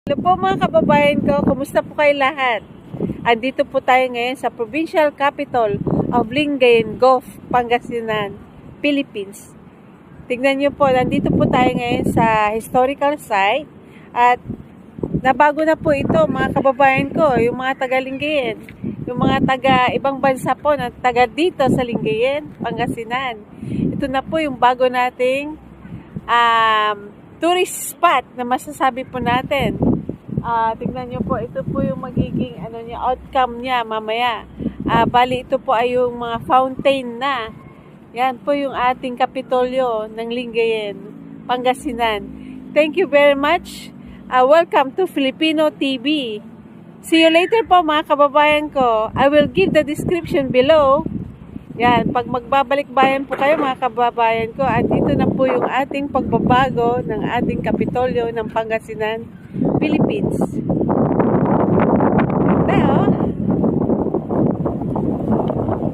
Hello po mga kababayan ko, kumusta po kayo lahat? Andito po tayo ngayon sa Provincial Capitol of Lingayen Gulf, Pangasinan, Philippines. Tignan nyo po, nandito po tayo ngayon sa historical site at nabago na po ito mga kababayan ko, yung mga taga Lingayen, yung mga taga ibang bansa po na taga dito sa Lingayen, Pangasinan. Ito na po yung bago nating tourist spot na masasabi po natin. Tingnan nyo po, ito po yung magiging outcome niya mamaya. Bali ito po ay yung mga fountain na. Yan po yung ating kapitolyo ng Lingayen, Pangasinan. Thank you very much. Welcome to Filipino TV. See you later po mga kababayan ko. I will give the description below. Yan, pag magbabalik bayan po kayo mga kababayan ko, at dito na po yung ating pagbabago ng ating kapitolyo ng Pangasinan, Philippines.